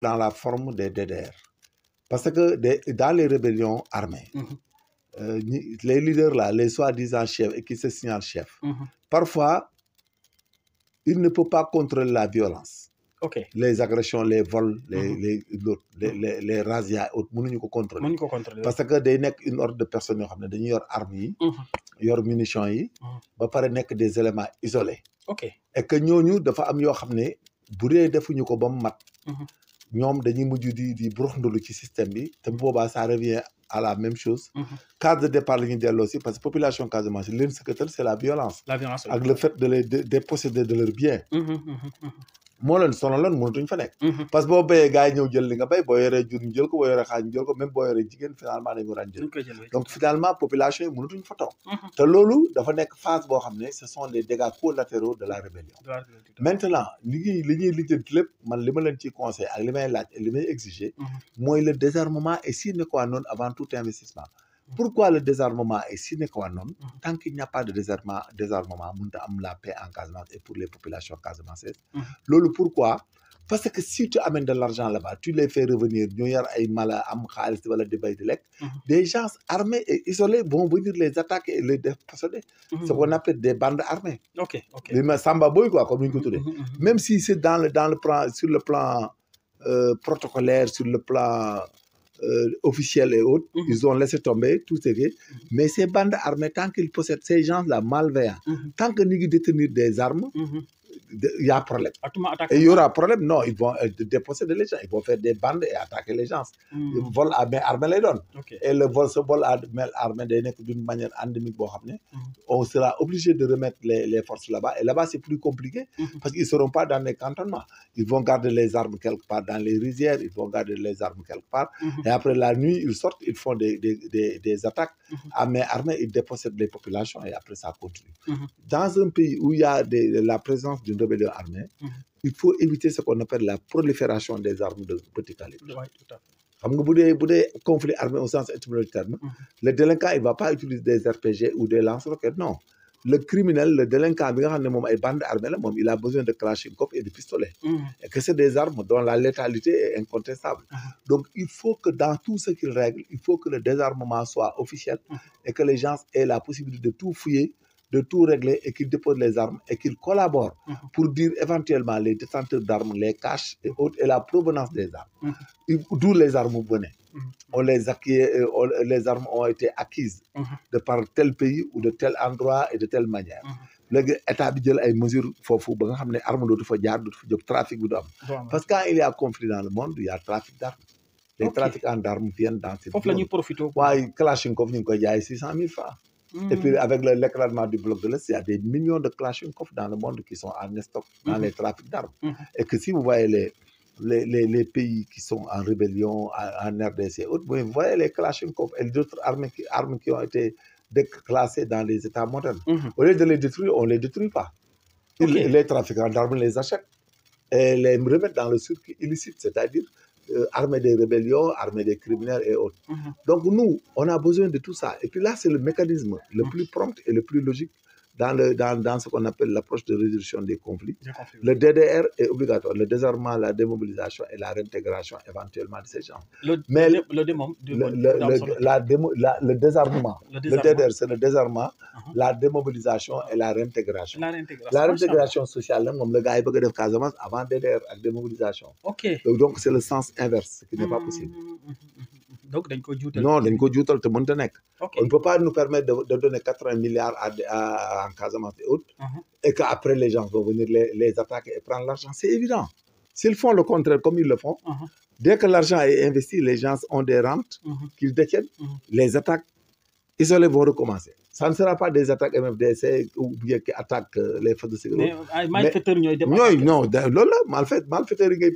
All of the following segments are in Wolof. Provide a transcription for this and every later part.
dans la forme des DDR. Parce que dans les rébellions armées, les leaders là, les soi-disant chefs et qui se signalent chefs, parfois, ils ne peuvent pas contrôler la violence. Les agressions, les vols, les razzias, mënuñu ko contrôler. Parce que day nekk une horde de personnes yoo xam ne dañuy yor armes yi, yor munitions yi, ba pare nekk des éléments isolés. Et que ñooñu dafa am yoo xam ne bu dee defuñu ko ba mu mat. ñoom dañuy mujj di buruxndalu ci système bi te boobaa ça revient à la même chose. Case de départ la ñuy delloo si parce que population Casamance li leen sëkkatal c'est la violence. Ak le fait de les déposséder de leurs biens. moo leen sonaloon mënatuñ fa nekk. parce que boo béyee gars yi ñëw jël li nga béy boo yoree jur ñu jël ko boo yoree xaaj ñu jël ko même boo yoree jigéen finalement dañu daan jël. donc finalement population yi mënatuñ fa toog. te loolu dafa nekk phase boo xam ne ce sont les dégâts collatéraux de la rébellion. maintenant li ñuy lijjanti lépp man li ma leen ciy conseil ak li may laaj li may exiger. mooy le désarmement est sine qua non avant tout investissement. Pourquoi le désarmement est sine qua non? Tant qu'il n'y a pas de désarmement, mënut a am la paix en Casamance et pour les populations casamançaises. Loolu pourquoi? Parce que si tu amènes de l'argent là-bas, tu les fais revenir, ñu yar ay mala am xaalis wala di bay di lekk. Des gens armés et isolés vont venir les attaquer et les déposséder. Ce qu'on appelle des bandes armées. Li ma Samba Boy quoi comme ni ñu ko tuddee. Même si c'est dans le plan sur le plan protocolaire, sur le plan officiels et autres, ils ont laissé tomber tout ce qui est. Mais ces bandes armées, tant qu'ils possèdent ces gens-là malveillants, tant que nous détenir des armes, il y a problème. Et il y aura problème, non, ils vont déposséder les gens, ils vont faire des bandes et attaquer les gens. Ils volent à main armée les donnent. Et le vol à main armée d'une manière endémique, on sera obligé de remettre les forces là-bas. Et là-bas, c'est plus compliqué parce qu'ils ne seront pas dans les cantonnements. Ils vont garder les armes quelque part dans les rizières, ils vont garder les armes quelque part. Et après la nuit, ils sortent, ils font des attaques à main armée, ils dépossèdent les populations et après ça continue. Dans un pays où il y a la présence d'une rébellion armée, il faut éviter ce qu'on appelle la prolifération des armes de petit calibre. Xam nga bu dee conflit armé au sens étymologique du terme, le délinquant il va pas utiliser des RPG ou des lance-roquettes, non. Le criminel, le délinquant bi nga xam ne moom ay bandes armées la moom il a besoin de kalachnikov et de pistolets. Et que c'est des armes dont la létalité est incontestable. Donc il faut que dans tout ce qu'il règle, il faut que le désarmement soit officiel et que les gens aient la possibilité de tout fouiller, de tout régler et qu'ils déposent les armes et qu'ils collaborent pour dire éventuellement les détenteurs d'armes, les caches et autres et la provenance des armes. D'où les armes venaient. Les armes ont été acquises de par tel pays ou de tel endroit et de telle manière. léegi état bi jël ay mesures foofu ba nga xam ne arme dootu fa jaar dootu fa jóg trafic bi du am. Parce que quand il y a conflit dans le monde il y a trafic d'armes. Les trafiquants d'armes viennent dans ces. Foofu la ñuy profité. waaye Kalachnikov ñu ngi koy jaay 600 000 francs. Et puis avec l'éclatement du bloc de l'Est, il y a des millions de Kalachnikov dans le monde qui sont en stock dans les trafics d'armes. Et que si vous voyez les pays qui sont en rébellion, en RDC, vous voyez les Kalachnikov et d'autres armes qui ont été déclassées dans les États modernes. Au lieu de les détruire, on ne les détruit pas. Les trafiquants d'armes les achètent et les remettent dans le circuit illicite, c'est-à-dire armée des rébellions, armée des criminels et autres. Donc nous, on a besoin de tout ça. Et puis là, c'est le mécanisme le plus prompt et le plus logique dans ce qu'on appelle l'approche de résolution des conflits. Le DDR est obligatoire, le désarmement, la démobilisation et la réintégration éventuellement de ces gens. Le désarmement. Le DDR, c'est le désarmement, la démobilisation et la réintégration. La réintégration sociale, le gars, il peut faire Casamance avant DDR avec démobilisation. Donc c'est le sens inverse, ce qui n'est pas possible. Donc, non, dañ ko juutal te mënta nekk. On ne peut pas nous permettre de donner 80 milliards en Casamance et autres, et qu'après les gens vont venir les attaquer et prendre l'argent. C'est évident. S'ils font le contraire comme ils le font, dès que l'argent est investi, les gens ont des rentes qu'ils détiennent, les attaques isolées vont recommencer. Ça ne sera pas des attaques MFDC ou bien qui attaquent les forces de sécurité. Mais malfaiteurs non, malfaiteurs ngay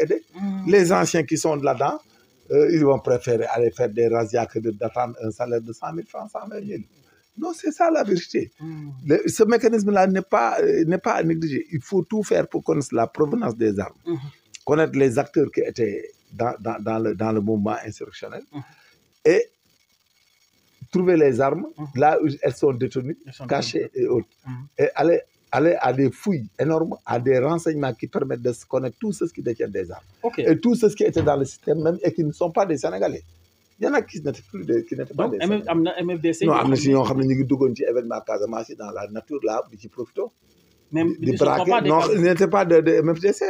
aider. Les anciens qui sont là-dedans, ils vont préférer aller faire des razzias que d'attendre un salaire de 100 000 francs, 120 000. Non, c'est ça la vérité. Ce mécanisme-là n'est pas à négliger. Il faut tout faire pour connaître la provenance des armes, connaître les acteurs qui étaient dans le mouvement insurrectionnel et trouver les armes là où elles sont détenues, cachées et autres. Et aller aller à des fouilles énormes, à des renseignements qui permettent de connaître tous ceux qui détiennent des armes. Ok. Et tous ceux qui étaient dans le système même et qui ne sont pas des Sénégalais. Il y en a qui n'étaient pas des Sénégalais. Donc MFDC. Non, am na si ñoo xam ne ñu ngi duggoon ci événement Casamance dans la nature là di ci profito. Même di braquer non ils n'étaient pas de MFDC.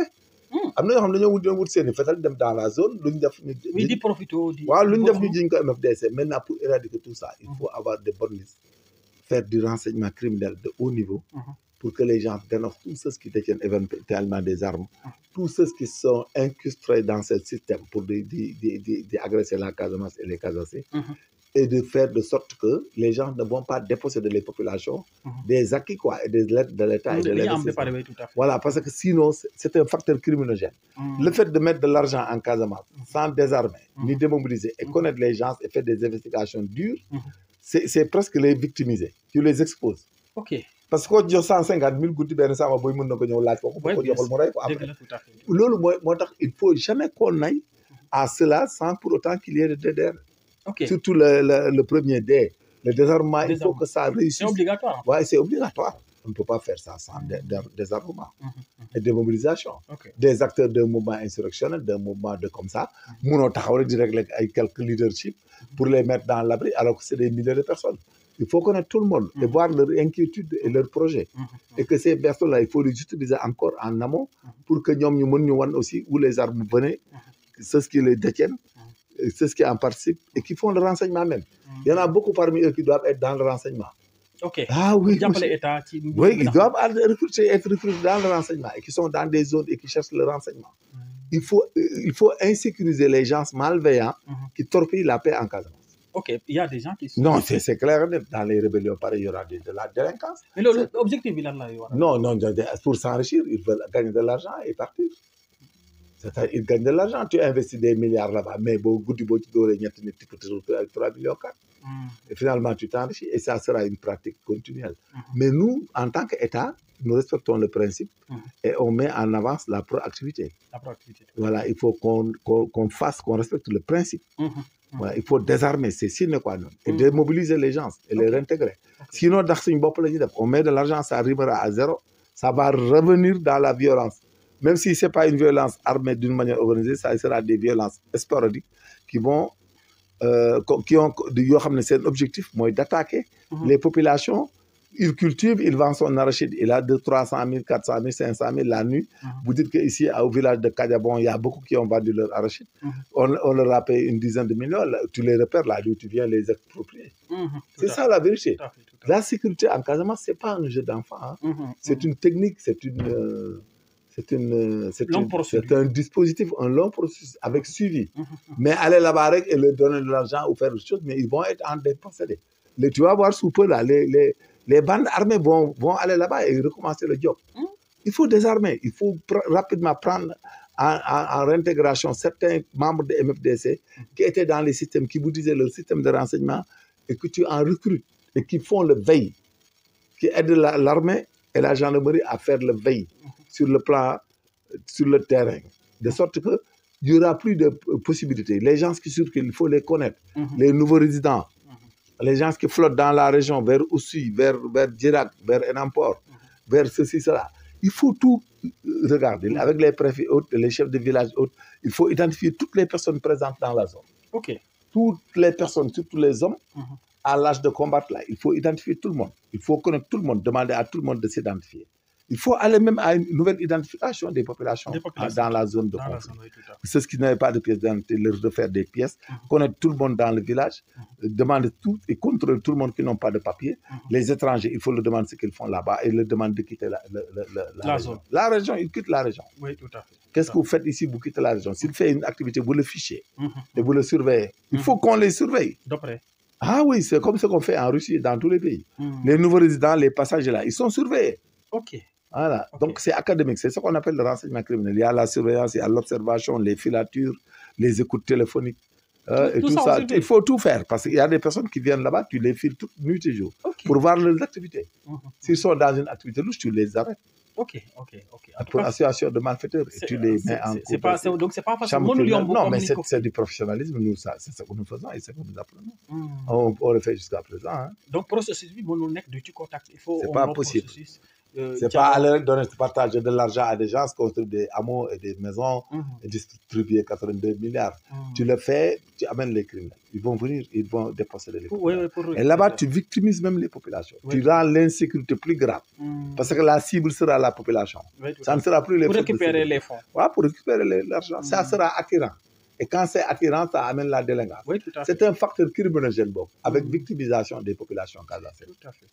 am na ñoo xam ne dañoo wut seen i fetal dem dans la zone luñ def. oui di profito di. waaw luñ def ñu jiñ ko MFDC maintenant pour éradiquer tout ça il faut avoir de bonnes listes, faire du renseignement criminel de haut niveau. Pour que les gens dénoncent tous ceux qui détiennent éventuellement des armes, tous ceux qui sont incrustés dans ce système pour agresser la Casamance et les Casamançais, et de faire de sorte que les gens ne vont pas déposséder les populations des acquis quoi, et des lettres de l'État et de l'État. Voilà, parce que sinon, c'est un facteur criminogène. Le fait de mettre de l'argent en Casamance sans désarmer, ni démobiliser, et connaître les gens et faire des investigations dures, c'est presque les victimiser. Tu les exposes. Ok. Parce que quand tu as 150 000 gouttes de sang, tu peux il ne faut jamais qu'on aille à cela sans pour autant qu'il y ait de DDR. Okay. Surtout le premier D, le désarmement, il faut que ça réussisse. C'est obligatoire. Oui, c'est obligatoire. On ne peut pas faire ça sans désarmement et démobilisation. Des acteurs d'un mouvement insurrectionnel, d'un mouvement de comme ça, avec quelques leaderships pour les mettre dans l'abri alors que c'est des milliers de personnes. Il faut connaître tout le monde et voir leur inquiétude et leurs projets. Et que ces personnes-là, il faut les utiliser encore en amont pour que nous puissions aussi où les armes venaient, ceux qui les détiennent, ceux qui en participent et qui font le renseignement même. Il y en a beaucoup parmi eux qui doivent être dans le renseignement. Ok. Ah oui, oui, ils doivent être recrutés dans le renseignement et qui sont dans des zones et qui cherchent le renseignement. Il faut insécuriser les gens malveillants qui torpillent la paix en Casamance. Ok, il y a des gens qui sont... Non, c'est clair, dans les rébellions, pareil, il y aura de la délinquance. Mais l'objectif, il est là. Non, pour s'enrichir, ils veulent gagner de l'argent et partir. C'est-à-dire, ils gagnent de l'argent, tu investis des milliards là-bas, mais tu as 3 millions 4. Et finalement, tu t'enrichis et ça sera une pratique continuelle. Mais nous, en tant qu'État, nous respectons le principe et on met en avance la proactivité. La proactivité. Voilà, il faut qu'on respecte le principe. Voilà, il faut désarmer, c'est sine qua non, et démobiliser les gens et les réintégrer. Sinon, on met de l'argent, ça arrivera à zéro, ça va revenir dans la violence. Même si ce n'est pas une violence armée d'une manière organisée, ça sera des violences sporadiques qui ont un objectif, d'attaquer les populations. Il cultive, il vend son arachide, il a de 300 000, 400 000, 500 000 la nuit. Vous dites qu'ici, au village de Kadiabon, il y a beaucoup qui ont vendu leur arachide. On leur a payé une dizaine de millions. Tu les repères là, tu viens les exproprier. C'est ça la vérité. La sécurité en Casamance, ce n'est pas un jeu d'enfant. C'est une technique, c'est un dispositif, un long processus avec suivi. Mais aller là-bas et leur donner de l'argent ou faire autre chose, mais ils vont être en dépossédés. Tu vas voir sous peu là, les bandes armées vont aller là-bas et recommencer le job. Il faut désarmer, il faut rapidement prendre en réintégration certains membres de MFDC qui étaient dans les systèmes, qui vous disaient le système de renseignement et que tu en recrutes et qui font le veille, qui aident l'armée et la gendarmerie à faire le veille sur le plan, sur le terrain. De sorte qu'il n'y aura plus de possibilités. Les gens qui circulent, il faut les connaître. Les nouveaux résidents, les gens qui flottent dans la région, vers Oussouye, vers Djirak, vers Enampor, vers ceci, cela. Il faut tout regarder. Avec les préfets autres, les chefs de village autres, il faut identifier toutes les personnes présentes dans la zone. Toutes les personnes, surtout les hommes, à l'âge de combattre là, il faut identifier tout le monde. Il faut connaître tout le monde, demander à tout le monde de s'identifier. Il faut aller même à une nouvelle identification des populations dans la zone de conflit. Ceux qui n'avaient pas de pièces d'identité, leur refaire des pièces, connaître tout le monde dans le village, demander tout et contrôler tout le monde qui n'ont pas de papier. Les étrangers, il faut leur demander ce qu'ils font là-bas et leur demander de quitter la région. La région, ils quittent la région. Oui, tout à fait. Qu'est-ce que vous faites ici? Vous quittez la région. S'il fait une activité, vous le fichez et vous le surveillez. Il faut qu'on les surveille. D'après. Ah oui, c'est comme ce qu'on fait en Russie, dans tous les pays. Les nouveaux résidents, les passagers là, ils sont surveillés. Voilà, donc c'est académique, c'est ce qu'on appelle le renseignement criminel. Il y a la surveillance, il y a l'observation, les filatures, les écoutes téléphoniques, et tout ça. Il faut tout faire parce qu'il y a des personnes qui viennent là-bas, tu les files toute nuit et jour pour voir leurs activités. S'ils sont dans une activité louche, tu les arrêtes. Pour association de malfaiteurs, et tu les mets en cours. Donc c'est pas facile. Non, mais c'est du professionnalisme, nous, c'est ce que nous faisons et c'est ce que nous apprenons. On le fait jusqu'à présent. Donc, processus, du contact, il faut... C'est pas possible. C'est pas aller donner, partager de l'argent à des gens, construire des hameaux et des maisons et distribuer 82 milliards. Tu le fais, tu amènes les criminels. Ils vont venir, ils vont déposséder les populations. Et là-bas, tu victimises même les populations. Tu rends l'insécurité plus grave. Parce que la cible sera la population. Ça ne sera plus les fonds. Pour récupérer les fonds. Oui, pour récupérer l'argent. Ça sera attirant. Et quand c'est attirant, ça amène la délinquance. Oui, c'est un facteur criminogène, avec victimisation des populations casacées. Tout à fait.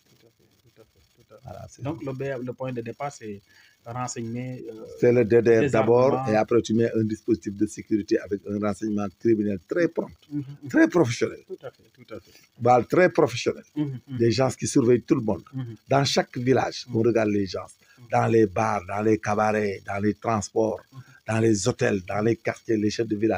Voilà, donc, le point de départ, c'est renseigner. C'est le DDR d'abord, et après, tu mets un dispositif de sécurité avec un renseignement criminel très prompt, très professionnel. Tout à fait. Très professionnel. Des gens qui surveillent tout le monde. Dans chaque village, on regarde les gens. Dans les bars, dans les cabarets, dans les transports, dans les hôtels, dans les quartiers, les chefs de village.